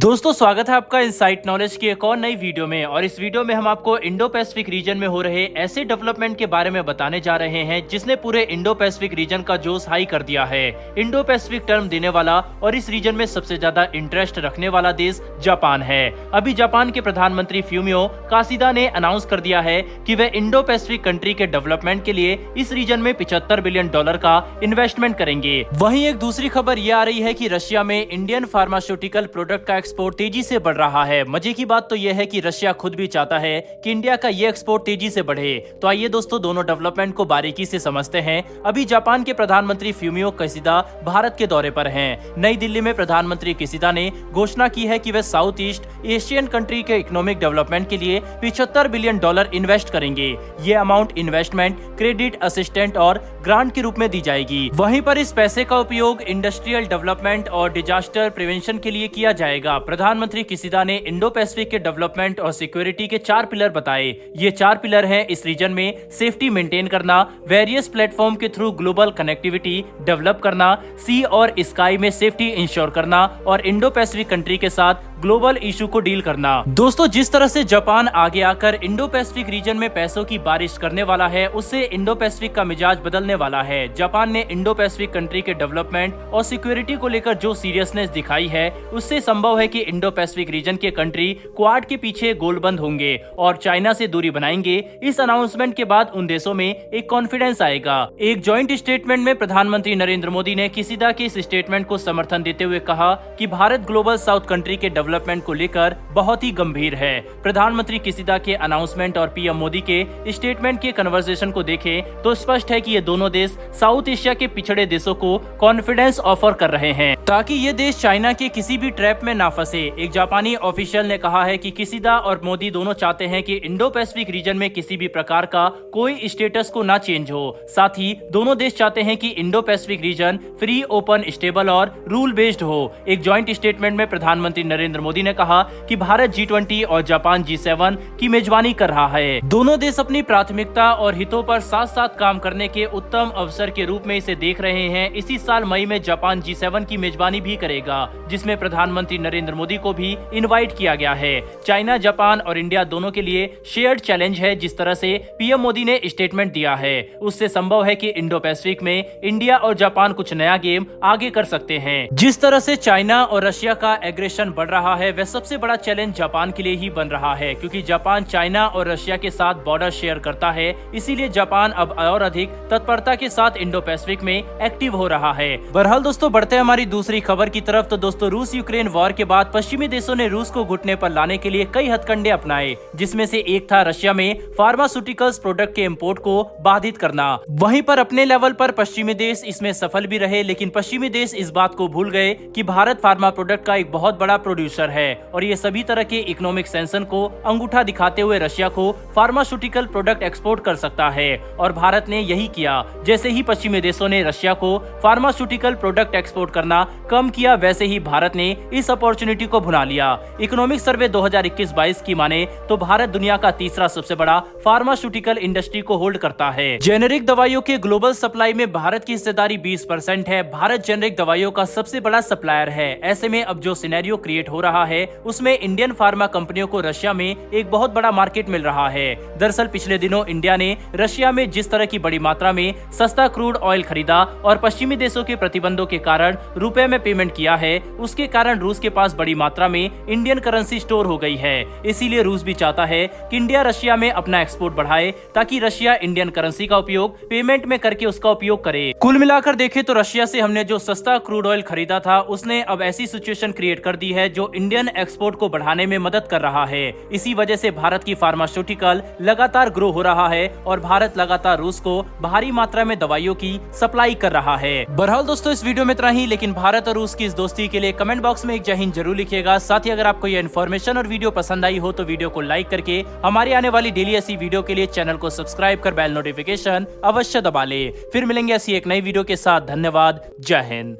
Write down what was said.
दोस्तों स्वागत है आपका इनसाइट नॉलेज की एक और नई वीडियो में। और इस वीडियो में हम आपको इंडो पैसिफिक रीजन में हो रहे ऐसे डेवलपमेंट के बारे में बताने जा रहे हैं जिसने पूरे इंडो पैसिफिक रीजन का जोश हाई कर दिया है। इंडो पैसिफिक टर्म देने वाला और इस रीजन में सबसे ज्यादा इंटरेस्ट रखने वाला देश जापान है। अभी जापान के प्रधानमंत्री फ्यूमियो काशिदा ने अनाउंस कर दिया है कि वे इंडो पैसिफिक कंट्री के डेवलपमेंट के लिए इस रीजन में $75 बिलियन का इन्वेस्टमेंट करेंगे। वहीं एक दूसरी खबर यह आ रही है कि रशिया में इंडियन फार्मास्यूटिकल प्रोडक्ट का एक्सपोर्ट तेजी से बढ़ रहा है। मजे की बात तो यह है कि रशिया खुद भी चाहता है कि इंडिया का ये एक्सपोर्ट तेजी से बढ़े। तो आइए दोस्तों दोनों डेवलपमेंट को बारीकी से समझते हैं। अभी जापान के प्रधानमंत्री फ्यूमियो काशिदा भारत के दौरे पर हैं। नई दिल्ली में प्रधानमंत्री काशिदा ने घोषणा की है कि वे साउथ ईस्ट एशियन कंट्री के इकोनॉमिक डेवलपमेंट के लिए $75 बिलियन इन्वेस्ट करेंगे। ये अमाउंट इन्वेस्टमेंट, क्रेडिट, असिस्टेंट और ग्रांट के रूप में दी जाएगी। वहीं पर इस पैसे का उपयोग इंडस्ट्रियल डेवलपमेंट और डिजास्टर प्रिवेंशन के लिए किया जाएगा। प्रधानमंत्री काशिदा ने इंडो पैसिफिक के डेवलपमेंट और सिक्योरिटी के 4 पिलर बताए। ये 4 पिलर हैं इस रीजन में सेफ्टी मेंटेन करना, वेरियस प्लेटफॉर्म के थ्रू ग्लोबल कनेक्टिविटी डेवलप करना, सी और स्काई में सेफ्टी इंश्योर करना और इंडो पैसिफिक कंट्री के साथ ग्लोबल इशू को डील करना। दोस्तों जिस तरह से जापान आगे आकर इंडो पैसिफिक रीजन में पैसों की बारिश करने वाला है, उससे इंडो पैसिफिक का मिजाज बदलने वाला है। जापान ने इंडो पैसिफिक कंट्री के डेवलपमेंट और सिक्योरिटी को लेकर जो सीरियसनेस दिखाई है, उससे संभव है कि इंडो पैसिफिक रीजन के कंट्री क्वाड के पीछे गोलबंद होंगे और चाइना से दूरी बनाएंगे। इस अनाउंसमेंट के बाद उन देशों में एक कॉन्फिडेंस आएगा। एक जॉइंट स्टेटमेंट में प्रधानमंत्री नरेंद्र मोदी ने काशिदा के इस स्टेटमेंट को समर्थन देते हुए कहा कि भारत ग्लोबल साउथ कंट्री के डेवलपमेंट को लेकर बहुत ही गंभीर है। प्रधानमंत्री काशिदा के अनाउंसमेंट और पीएम मोदी के स्टेटमेंट के कन्वर्सेशन को देखें तो स्पष्ट है कि ये दोनों देश साउथ एशिया के पिछड़े देशों को कॉन्फिडेंस ऑफर कर रहे हैं ताकि ये देश चाइना के किसी भी ट्रैप में ना फंसे। एक जापानी ऑफिशियल ने कहा है कि काशिदा और मोदी दोनों चाहते हैं कि इंडो पैसिफिक रीजन में किसी भी प्रकार का कोई स्टेटस को ना चेंज हो। साथ ही दोनों देश चाहते हैं कि Indo Pacific region free, open, stable और रूल बेस्ड हो। एक जॉइंट स्टेटमेंट में प्रधानमंत्री नरेंद्र मोदी ने कहा कि भारत G20 और जापान G7 की मेजबानी कर रहा है। दोनों देश अपनी प्राथमिकता और हितों पर साथ साथ काम करने के उत्तम अवसर के रूप में इसे देख रहे हैं। इसी साल मई में जापान G7 की मेजबानी भी करेगा, जिसमें प्रधानमंत्री नरेंद्र मोदी को भी इनवाइट किया गया है। चाइना, जापान और इंडिया दोनों के लिए शेयर्ड चैलेंज है। जिस तरह से पीएम मोदी ने स्टेटमेंट दिया है, उससे संभव है कि इंडो पैसिफिक में इंडिया और जापान कुछ नया गेम आगे कर सकते हैं। जिस तरह से चाइना और रशिया का एग्रेशन बढ़ रहा है, वह सबसे बड़ा चैलेंज जापान के लिए ही बन रहा है, क्योंकि जापान चाइना और रशिया के साथ बॉर्डर शेयर करता है। इसीलिए जापान अब और अधिक तत्परता के साथ इंडो पैसिफिक में एक्टिव हो रहा है। बहरहाल दोस्तों बढ़ते हैं हमारी दूसरी खबर की तरफ। तो दोस्तों रूस यूक्रेन वॉर के बाद पश्चिमी देशों ने रूस को घुटने पर लाने के लिए कई हथकंडे अपनाए, जिसमें से एक था रशिया में फार्मास्यूटिकल्स प्रोडक्ट के इंपोर्ट को बाधित करना। वहीं पर अपने लेवल पर पश्चिमी देश इसमें सफल भी रहे, लेकिन पश्चिमी देश इस बात को भूल गए कि भारत फार्मा प्रोडक्ट का एक बहुत बड़ा प्रोड्यूसर है और ये सभी तरह के इकोनॉमिक सैंक्शन को अंगूठा दिखाते हुए रशिया को फार्मास्यूटिकल प्रोडक्ट एक्सपोर्ट कर सकता है। और भारत ने यही किया। जैसे ही पश्चिमी देशों ने रशिया को फार्मास्यूटिकल प्रोडक्ट एक्सपोर्ट करना कम किया, वैसे ही भारत ने इस अपॉर्चुनिटी को भुना लिया। इकोनॉमिक सर्वे 2021-22 की माने तो भारत दुनिया का तीसरा सबसे बड़ा फार्मास्यूटिकल इंडस्ट्री को होल्ड करता है। जेनेरिक दवाइयों के ग्लोबल सप्लाई में भारत की हिस्सेदारी 20% है। भारत जेनेरिक दवाइयों का सबसे बड़ा सप्लायर है। ऐसे में अब जो सिनेरियो क्रिएट हो रहा है, उसमें इंडियन फार्मा कंपनियों को रशिया में एक बहुत बड़ा मार्केट मिल रहा है। दरअसल पिछले दिनों इंडिया ने रशिया में जिस तरह की बड़ी मात्रा में सस्ता क्रूड ऑयल खरीदा और पश्चिमी देशों के प्रतिबंधों के कारण रुपए में पेमेंट किया है, उसके कारण रूस के पास बड़ी मात्रा में इंडियन करेंसी स्टोर हो गई है। इसीलिए रूस भी चाहता है कि इंडिया रशिया में अपना एक्सपोर्ट बढ़ाए, ताकि रशिया इंडियन करेंसी का उपयोग पेमेंट में करके उसका उपयोग करे। कुल मिलाकर देखें तो रशिया से हमने जो सस्ता क्रूड ऑयल खरीदा था, उसने अब ऐसी सिचुएशन क्रिएट कर दी है जो इंडियन एक्सपोर्ट को बढ़ाने में मदद कर रहा है। इसी वजह से भारत की फार्मास्यूटिकल लगातार ग्रो हो रहा है और भारत लगातार रूस को भारी मात्रा में दवाइयों की सप्लाई कर रहा है। बहरहाल दोस्तों इस वीडियो में इतना ही, लेकिन भारत और रूस की इस दोस्ती के लिए कमेंट बॉक्स में एक जय हिंद जरूर लिखिएगा। साथ ही अगर आपको यह इन्फॉर्मेशन और वीडियो पसंद आई हो तो वीडियो को लाइक करके हमारी आने वाली डेली ऐसी वीडियो के लिए चैनल को सब्सक्राइब कर बेल नोटिफिकेशन अवश्य दबा ले। फिर मिलेंगे ऐसी एक नई वीडियो के साथ। धन्यवाद। जय हिंद।